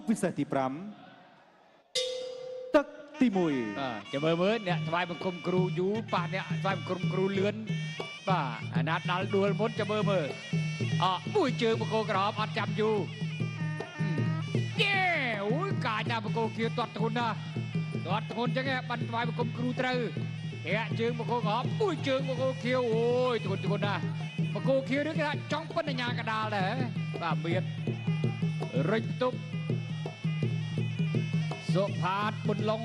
ពិសេសទី5ទឹកទី1ចាំមើលអ្នកថ្វាយបង្គំគ្រូយូរប៉ះអ្នកថ្វាយបង្គំគ្រូលឿនបាទអាណាដាល់ដួលមុនចាំមើលមួយជើងបង្គោលក្រហមអត់ចាំយូរយេអូយកាចណាបង្គោលខៀវទាត់ធ្ងន់ណាទាត់ធ្ងន់ចឹងបានថ្វាយបង្គំគ្រូត្រូវធាក់ជើងបង្គោលក្រហមមួយជើងបង្គោលខៀវអូយធ្ងន់ណាបង្គោលខៀវនេះគេថាចង់ប៉ុនញ្ញាកដាលដែរបាទមានរិចទុបសុផាតបុនឡុង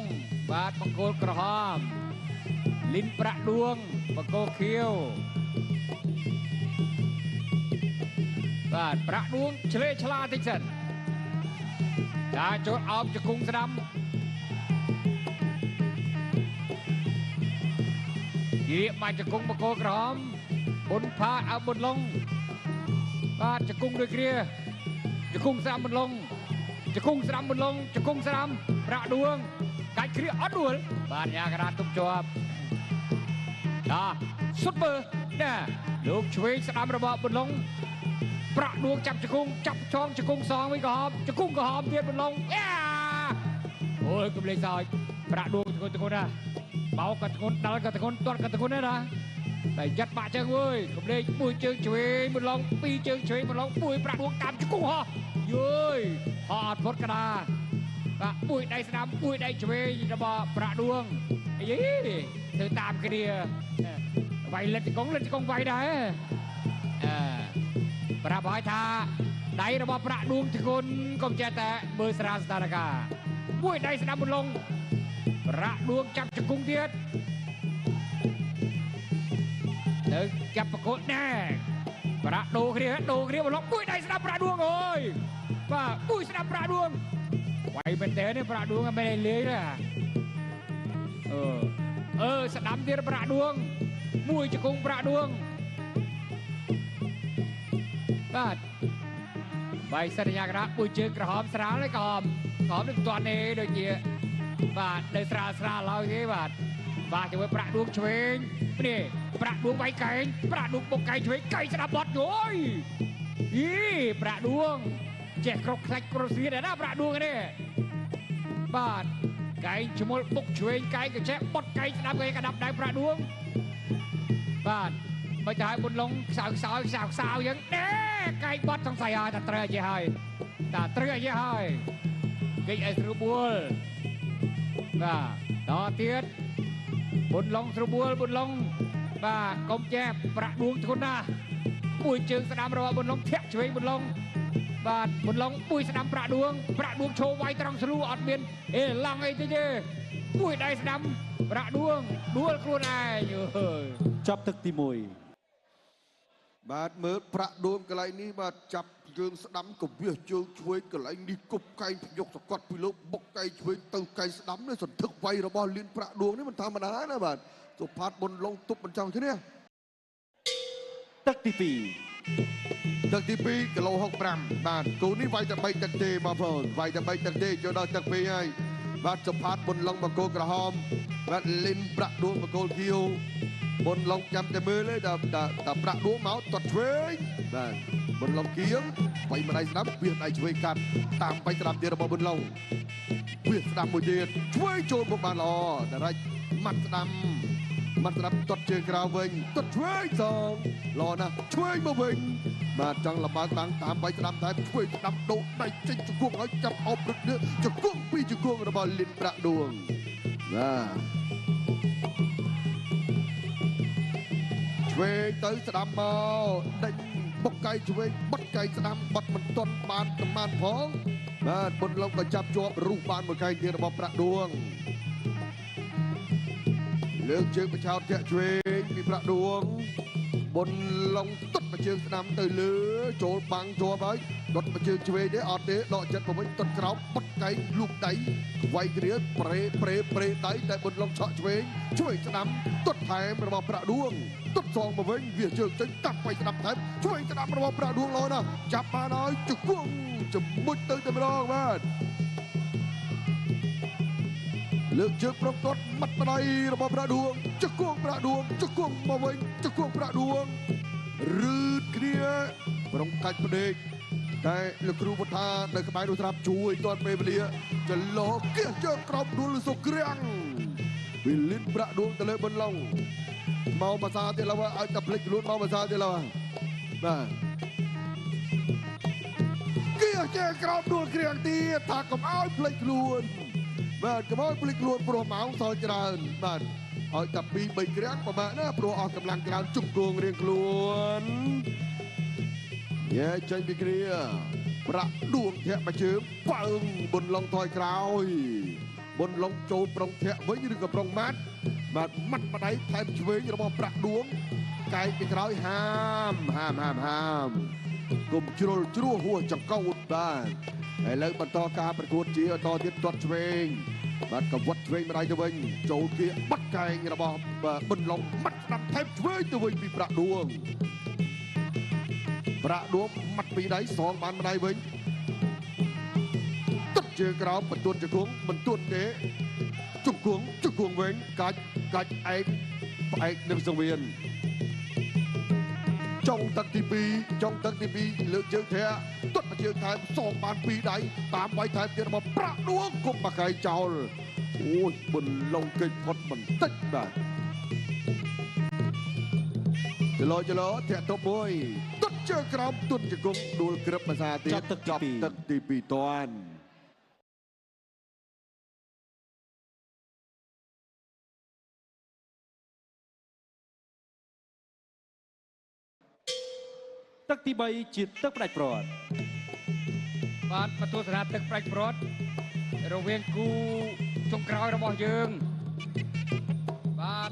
បាទបង្គោលក្រហមលីនប្រាក់ដួងបង្គោលខៀវបាទប្រាក់ដួងឆ្លេឆ្លាតិចសិនការចូលអោបជង្គង់ស្ដាំនិយាយមកជង្គង់បង្គោលក្រហមបុនផាតអោបបុនឡុងបាទជង្គង់ដូចគ្នាជង្គង់ស្ដាំបុនឡុងជង្គង់ស្ដាំបុនឡុងជង្គង់ស្ដាំប្រាក់ដួងកាច់គ្រាអត់ដួលបាទញាករាទុកជាប់សុតមើលណាលោកឆ្វេងស្ដាំរបស់បុនឡុងប្រាក់ដួងចាប់ជង្គង់ចាប់ចងជង្គង់សងវិញក្រហមជង្គង់ក្រហមទៀតបុនឡុងអូយកំលេចសោយប្រាក់ដួងធ្ងន់ណាបោកក៏ធ្ងន់ដាល់ក៏ធ្ងន់ទាត់ក៏ធ្ងន់ណាតែយ៉ាត់បាក់ជើងអើយកំលេចមួយជើងឆ្វេងបុនឡុងពីរជើងឆ្វេងបុនឡុងមួយប្រាក់ដួងតាមជង្គង់ហោះយយហោះអត់ផុតកដាបាទមួយដៃស្ដាំមួយដៃឆ្វេងរបស់ប្រាក់ដួងអីធ្វើតាមគ្នាវាយលិតជង្គង់វាយដែរប្រាប់ឲ្យថាដៃរបស់ប្រាក់ដួងធ្ងន់កុំចេះតែមើលស្រាលស្ថានភាពមួយដៃស្ដាំបុនឡុងប្រាក់ដួងចាប់ជង្គង់ទៀតទៅចាប់ប្រកួតដែរប្រាក់ដូរគ្នាបុនឡុងមួយដៃស្ដាំប្រាក់ដួងអើយបាទមួយស្ដាំប្រាក់ដួងវាយមែនតើនេះប្រាក់ដួងមិនได้លេងទេស្ដាំទៀតប្រាក់ដួងមួយជង្គង់ប្រាក់ដួងបាទបាយសន្យាក្រាមួយជើងក្រហមស្រាលហើយក្រហមនឹងតាន់ទេដូចជាបាទនៅស្រាលហើយគេបាទជាមួយប្រាក់ដួងឆ្វេងនេះប្រាក់ដួងវាយកែងប្រាក់ដួងបុកកែងឆ្វេងកែងស្ដាប់បត់យោយប្រាក់ដួងចេះគ្រប់ខ្លាច់គ្រប់ស្វៀតណាប្រាក់ដួងនេះបាទកែងឈ្មោះបុកឆ្វេងកែងក៏ចេះបត់កែងស្ដាប់កែងក៏ដាប់ដៃប្រាក់ដួងបាទមិនទៅឲ្យបុនឡុងខ្សោយយ៉ាងកែងបត់សង្ស័យហើយតែត្រូវអីហើយគេឲ្យស្រួលបួលបាទតទៀតបុនឡុងស្រួលបួលបុនឡុងបាទកុំចេះប្រាក់ដួងធ្ងន់ណាស់មួយជើងស្ដាំរបស់បុនឡុងធាក់ឆ្វេងបុនឡុងបាទបុនឡុងមួយស្ដាំប្រាក់ដួងឈោវាយត្រង់ស្រួលអត់មានឡង់អីទេមួយដៃស្ដាំប្រាក់ដួងដួលខ្លួនឯងចាប់ទឹកទី1បាទមើលប្រាក់ដួងកន្លែងនេះបាទចាប់ជើងស្ដាំកវាសជើងឆ្វេងកន្លែងនេះគប់កែងយកសកត់ពីលើបុកកែងឆ្វេងទៅកែងស្ដាំនេះសន្ធឹកវាយរបស់លៀនប្រាក់ដួងនេះមិនធម្មតាណាបាទសុផាតបុនឡុងទប់មិនចង់ទេនេះទឹកទី2គីឡូ65បាទគូនេះវាយតែ3ទឹកទេបងប្អូនវាយតែ3ទឹកទេចូលដល់ទឹក2ហើយបាទសុផាតបុនឡុងបង្គោលក្រហមបាទលីនប្រាក់ដួងបង្គោលខៀវបុនឡុងចាំតែមើលទេដល់ប្រាក់ដួងមកទាត់ឆ្វេងបាទបុនឡុងគៀងវាយម្ដាយស្ដាំវាដៃឆ្វេងកាត់តាមបាច់ស្ដាំទៀតរបស់បុនឡុងវាស្ដាំមួយទៀតឆ្វេងចូលមកបានល្អតារ៉ាច់ម៉ាត់ស្ដាំទាត់ជើងក្រៅវិញទាត់ឆ្វេងសងល្អណាស់ឆ្វេងមកវិញបាទចង់លំបាកតាំងតាមបាច់ស្ដាំតែឆ្វេងស្ដាំដូរដៃចេញជង្គង់ឲ្យចាប់អោបរឹកនេះជង្គង់ពីរជង្គង់របស់លីនប្រាក់ដួងបាទឆ្វេងទៅស្ដាំមកដេញបុកកែងឆ្វេងបត់កែងស្ដាំបត់មិនទាន់បានប្រមាណផងបាទបុនឡុងក៏ចាប់ជាប់រុះបានមួយកែងទៀតរបស់ប្រាក់ដួងលើកជើងបញ្ឆោតធាក់ឆ្វេងពីប្រាក់ដួងបុនឡុងទុតមួយជើងស្ដាំទៅលើចូលបាំងជាប់ហើយដុតមួយជើងឆ្វេងទេអត់ទេដកចិត្តមកវិញទុតក្រោមបត់កែងលូកដៃវាយគ្រាប្រេដៃតែបុនឡុងឆក់ឆ្វេងស្ដាំទុតថែមរបស់ប្រាក់ដួងទុតសងមកវិញវាជើងចេញកាប់បាយស្ដាំថែមឆ្វេងស្ដាំរបស់ប្រាក់ដួងល្អណាស់ចាប់បានហើយជង្គង់ជាមួយទៅតែម្ដងបាទលើកជើងប្រកបមាត់ម្ដាយរបស់ប្រាក់ដួងជង្គង់ប្រាក់ដួងជង្គង់មកវិញជង្គង់ប្រាក់ដួងរឺតគ្នាប្រងកាច់ផ្ដេក តែលោកគ្រូពុថានៅក្បែរនោះស្រាប់ជួយទាន់ពេលវេលាចលោគៀសជើងក្រោមដួលសុក្រាំងវិលិនប្រាក់ដួលទៅលើប៊ុនឡុងមកភាសាទៀតឡើយឲ្យតែភ្លេចខ្លួនមកភាសាទៀតឡើយបាទគៀសជើងក្រោមដួលគ្រាំងទៀតថាកុំឲ្យភ្លេចខ្លួនបាទកុំឲ្យភ្លេចខ្លួនព្រោះម៉ោងសល់ច្រើនបាទឲ្យតែ2 3គ្រាំងប្រហែលណាព្រោះអស់កម្លាំងច្រើនជុំគងរៀងខ្លួនញ៉ែចេញពីគ្រាប្រាក់ដួងធាក់មួយជើងបើងប៊ុនឡុងថយក្រោយប៊ុនឡុងចូលប្រុងធាក់វិញឬក៏ប្រុងម៉ាត់បាទម៉ាត់បដៃថែមឆ្វេងរបស់ប្រាក់ដួងកែកពីក្រោយហាមកុំជ្រុលជ្រោះហួសចង្កូតបាទឥឡូវបន្តការប្រកួតជាបន្តទៀតទាត់ឆ្វេងបាទកវត្តឆ្វេងម្ដាយទៅវិញចូលគៀបាត់កែងរបស់ប៊ុនឡុងម៉ាត់ស្ដាំថែមឆ្វេងទៅវិញពីប្រាក់ដួងប្រាក់ដួងម៉ាត់ពីដៃសងបានម្ដាយវិញទឹកជើងក្រោមបន្ទួនជង្គង់បន្ទួនទេជង្គង់វិញកាច់ឯកផ្អែកនឹងសង្វៀនចុងទឹកទី2លើកជើងធាក់ទាត់ជើងថែមសងបាន2ដៃតាមវាយថែមទៀតរបស់ប្រាក់ដួងគុំបាកៃចោលអូយប៊ុនឡុងគេចផុតបន្តិចបាទចលោធាក់ទប់មួយទាត់ជើងក្រោមទាត់ជង្គង់ដួលក្រឹបភាសាទៀតចាប់ទឹកទី2 តាន់ទឹកទី3ជាទឹកផ្ដាច់ព្រាត់ បាទបទស្សនាទឹកប្រាច់ព្រាត់រវាងគូចុងក្រោយរបស់យើងបាទ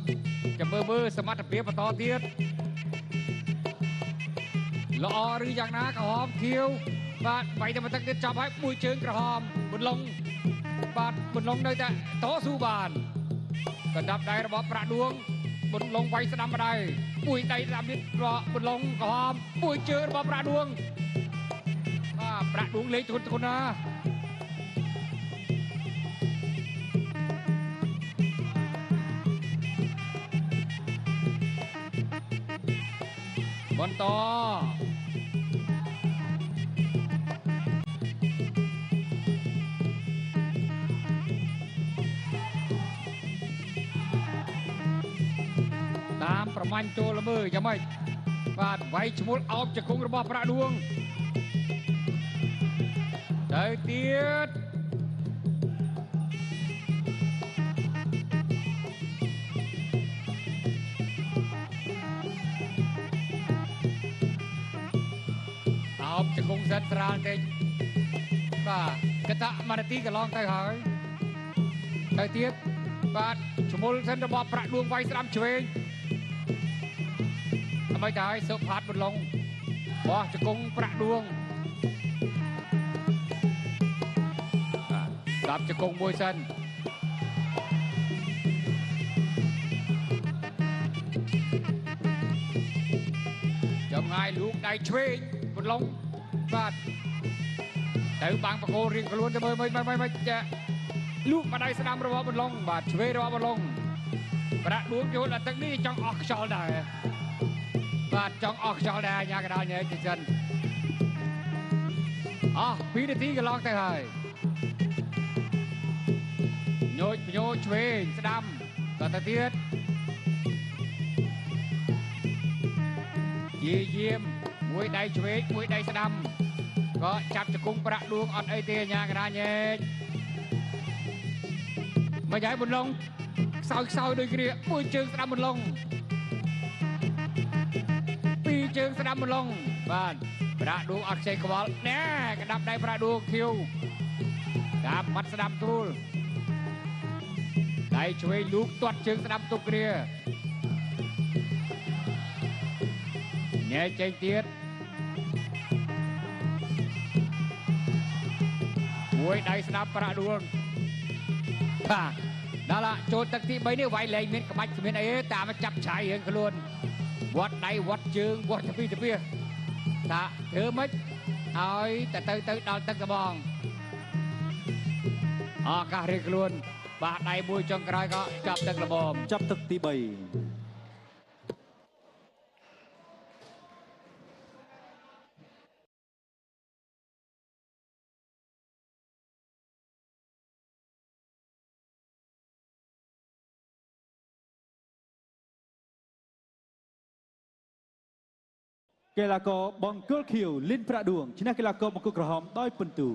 ចាំមើលសមត្ថភាពបន្តទៀតល្អឬយ៉ាងណាក្រហមខៀវបាទវាយតែមកទឹកទៀតចាប់ហើយមួយជើងក្រហមប៊ុនឡុងបាទប៊ុនឡុងនៅតែតស៊ូបានកណ្ដាប់ដៃរបស់ប្រាក់ដួងប៊ុនឡុងវាយស្ដាំម្ដាយមួយដៃស្ដាំទៀតរបស់ប៊ុនឡុងក្រហមមួយជើងរបស់ប្រាក់ដួងបាទប្រាក់ដួងលេងធ្ងន់ណាបន្តតាមប្រមាញ់ចូលល្មើយ៉ាងម៉េចបាទវាយឈ្មោះអោបជង្គង់របស់ប្រាក់ដួងទៅទៀតអោបជង្គង់សិនស្រាលតិចបាទកតា1នាទីកន្លងទៅហើយទៅទៀតបាទឈ្មោះសិនរបស់ប្រាក់ដួងវាយស្ដាំឆ្វេងអ្វីទៅហើយសុផាតប៊ុនឡុងបោះជង្គង់ប្រាក់ដួងស្ដាប់ជង្គង់មួយសិនចំងាយលូកដៃឆ្វេងប៊ុនឡុងបាទទៅបាំងបកោរៀងខ្លួនទៅមើលមិនចាលូកមកដៃស្ដាំរបស់ប៊ុនឡុងបាទឆ្វេងរបស់ប៊ុនឡុងប្រាក់ដួងយល់ដល់ទឹកនេះចង់អស់ខ្យល់ដែរបាទចង់អស់ខ្យល់ដែរយ៉ាងកណ្ដាលញ៉ែទីសិនអស់2នាទីកន្លងទៅហើយញោចឆ្វេងស្ដាំតទៅទៀតជាយាមមួយដៃឆ្វេងមួយដៃស្ដាំក៏ចាប់ជង្គង់ប្រាក់ដួងអត់អីទេញ៉ាកណ្ដាលញ៉ែមិនហើយប៊ុនឡុងខ្សោយដូចគ្រាមួយជើងស្ដាំប៊ុនឡុងពីរជើងស្ដាំប៊ុនឡុងបាទប្រាក់ដួងអត់ខ្ចីក្បល់ណែកណ្ដាប់ដៃប្រាក់ដួងខៀវតាមមាត់ស្ដាំទូលដៃឆ្វេងលូកទាត់ជើងស្ដាំទុកគ្រាញែចេញទៀតមួយដៃស្ដាំប្រាក់ដួងបាទដល់ឡាចូលទឹកទី3នេះវាយលែងមានក្បាច់គ្មានអីទេតាមចាប់ឆាយរឿងខ្លួនវត្តដៃវត្តជើងវត្តទៅពីតាធ្វើម៉េចឲ្យទៅដល់ទឹកត្បូងឱកាសរៀងខ្លួនបាទដៃមួយចុងក្រោយក៏ចាប់ទឹកល្មមចាប់ទឹកទី3 កីឡាករបង្គោលខៀវលីនប្រាក់ឌួងឈ្នះកីឡាករបង្គោលក្រហមដោយពិន្ទុ